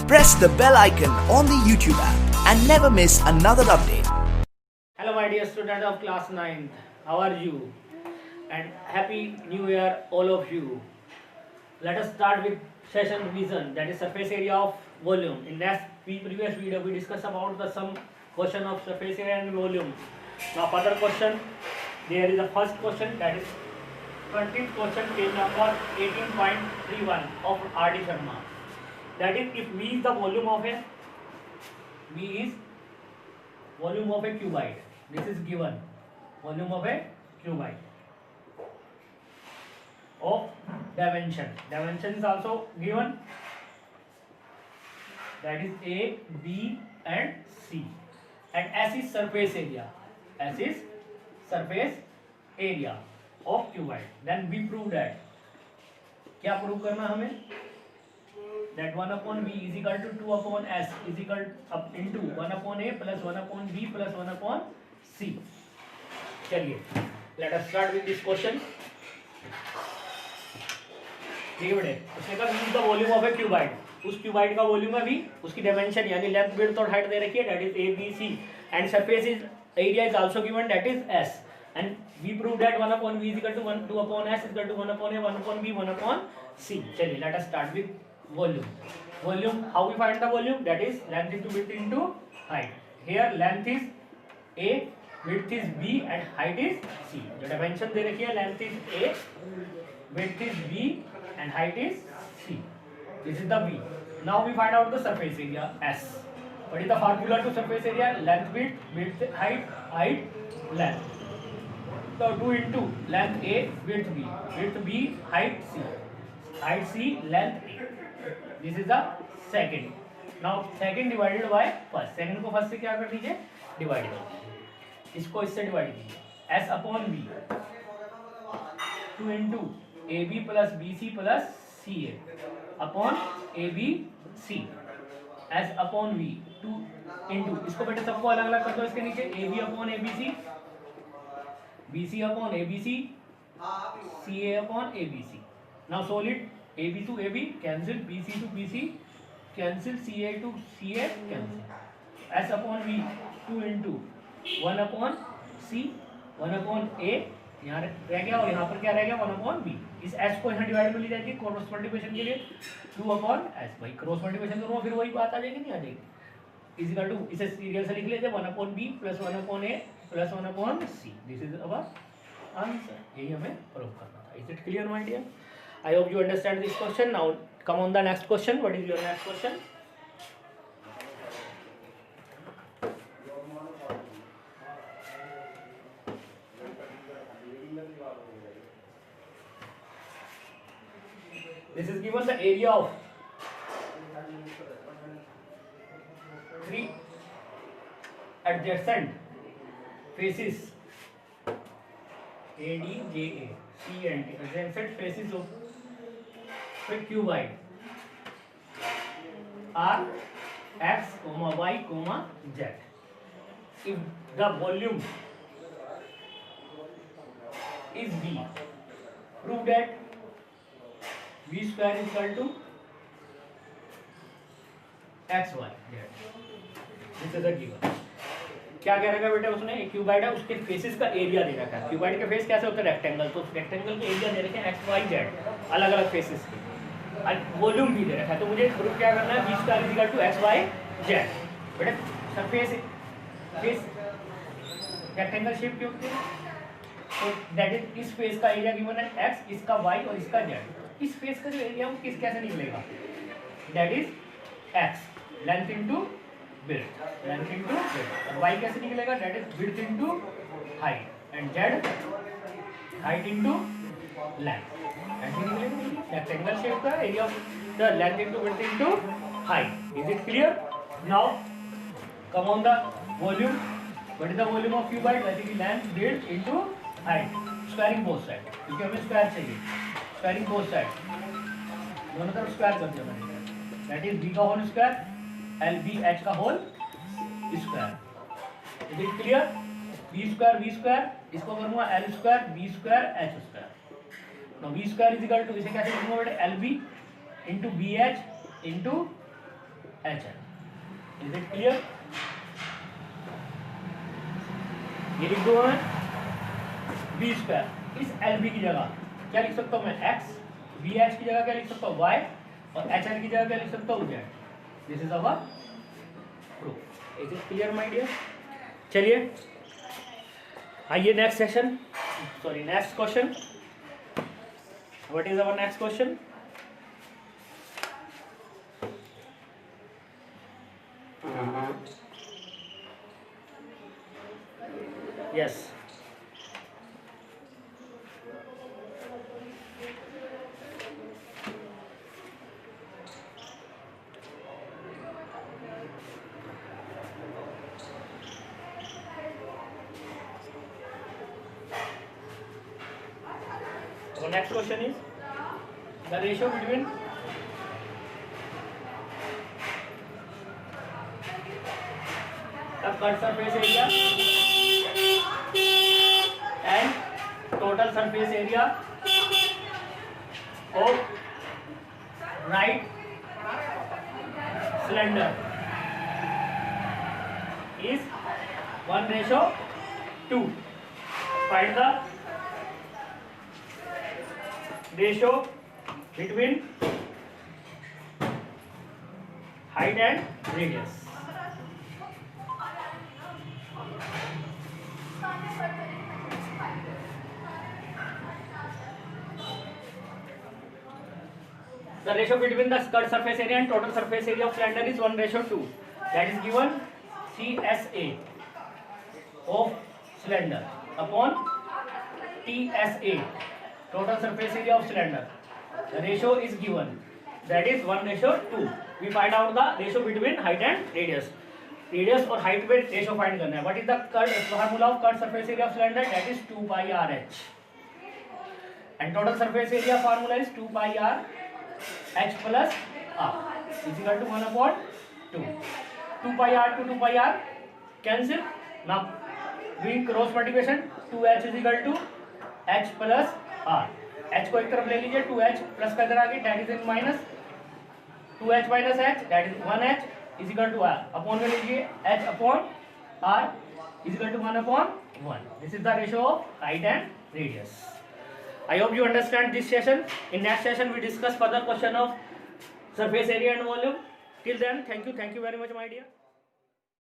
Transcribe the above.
Press the bell icon on the YouTube app and never miss another update. Hello my dear students of class 9th, how are you? And happy new year all of you. Let us start with session revision, that is surface area of volume. In previous video we discussed about the some question of surface area and volume. Now further question, there is a first question, that is 20th question, page number 18.31 of R.D. Sharma. That is, if V is the volume of a cuboid. This is given, volume of a cuboid of dimension. Dimension is also given, that is A, B and C. And S is surface area. S is surface area of cuboid. Then we prove that. क्या prove करना हमें? That 1 upon V is equal to 2 upon S is equal up into 1 upon A plus 1 upon B plus 1 upon C. चलिए, let us start with this question. ठीक है बेटे, उसने कहा use the volume of a cuboid. उस cuboid का volume है V, उसकी डायमेंशन यानी लेंथ, विड्थ और हाइट दे रखी है, that is A, B, C, and surface is area is also given, that is S. And we prove that 1 upon V is equal to 2 upon S is equal to 1 upon A, 1 upon B, 1 upon C. चलिए, let us start with volume. Volume, how we find the volume? That is length into width into height. Here length is A, width is B and height is C. जो dimension दे रखी है, length is A, width is B and height is C. This is the V. Now we find out the surface area S. What is the formula to surface area? Length, width, height, length. So 2 into length A, width B, height C. Height C, length A. This is the second. Now second divided by first. Second को first से क्या कर दीजिए? Divide कर दीजिए. इसको इससे divide कीजिए. S upon V. 2 into AB plus BC plus CA upon ABC. S upon V. 2 into इसको बेटे सबको अलग अलग कर दो इसके नीचे. AB upon ABC. BC upon ABC. CA upon ABC. Now solid. AB to AB cancel, BC to BC cancel, CA to CA cancel. S upon V 2 into 1 upon C 1 upon A यहाँ रह गया और यहाँ पर क्या रह गया 1 upon B. इस S को यहाँ डिवाइड में ली जाएगी क्रॉस मल्टीप्लिकेशन के लिए 2 upon S. भाई क्रॉस मल्टीप्लिकेशन करूँगा फिर वही बात आ जाएगी, नहीं आ जाएगी. इज इक्वल टू इसे सीरियल से लिख लेते 1 upon B plus 1 upon A plus 1 upon C. This is our answer. यही हमें प्रूव करना था. Is it clear my dear? I hope you understand this question. Now come on the next question. What is your next question? This is given the area of 3 adjacent faces ADJA, C and D, adjacent faces of a cuboid are X, Y, Z. If the volume is V, prove that V square is equal to XY. This is the given. क्या कह रखा है बेटा उसने? एक cuboid है, उसके faces का एरिया दे रखा है. क्यूबाइड के फेस कैसे होते हैं? रेक्टेंगल. तो रेक्टेंगल के एरिया दे रखे हैं एक्स वाई जेड, अलग अलग फेसेस के, और वॉल्यूम भी दे रखा है. तो मुझे प्रूफ क्या करना है? V square is equal to X Y Z. बेटा सरफेस फेस रेक्टेंगल शेप की होती है, तो दैट इज इस फेस का एरिया गिवन है एक्स, इसका वाई और इसका जेड. इस फेस का जो एरिया वो किस कैसे निकलेगा? That is x length into width, length into width. और y कैसे निकलेगा? That is width into height, and z height into length. ऐसे निकलेगा. Rectangle shape का area of the length into width into height. Is it clear? Now come on the volume. What is the volume of cuboid? That is length, width into height. Squaring both sides. क्योंकि हमें square चाहिए. Squaring both sides. दोनों तरफ square कर दिया मैंने. That is b का whole square. LBH का whole square. Is it clear? B square इसको करूंगा L square B square H square. No B square is equal to, इसे कैसे लिखूंगा बेटा? LB into BH into HL। Is it clear? ये लिख दो मैं बी स्क्वायर। इस एल बी की जगह क्या लिख सकता हूँ मैं? एक्स। बी एच की जगह क्या लिख सकता हूँ? वाई। और एच एल की जगह क्या लिख सकता हूँ? Z. This is our proof. Is it clear my dear? चलिए आइए next session, sorry next question. What is our next question? Yes, so next question is the ratio between the cut surface area and total surface area of right cylinder is 1:2. Find the ratio between height and radius. The ratio between the cut surface area and total surface area of cylinder is 1:2. That is given CSA of cylinder upon TSA, total surface area of cylinder. The ratio is given, that is 1:2. We find out the ratio between height and radius. Radius और height में ratio find करना है. What is the formula of cut surface area of cylinder? That is 2 pi RH. And total surface area formula is 2 pi R H plus R is equal to 1/2. 2 pi R to 2 pi R cancel. Now doing cross multiplication, 2H is equal to H plus R. H को एक तरफ ले लीजिए, 2H plus का इधर आगे, that is in minus 2H minus H, that is 1H is equal to R. Upon में लीजिए H upon R is equal to 1/1. This is the ratio of height and radius. I hope you understand this session. In next session we discuss further question of surface area and volume. Till then, thank you very much my dear.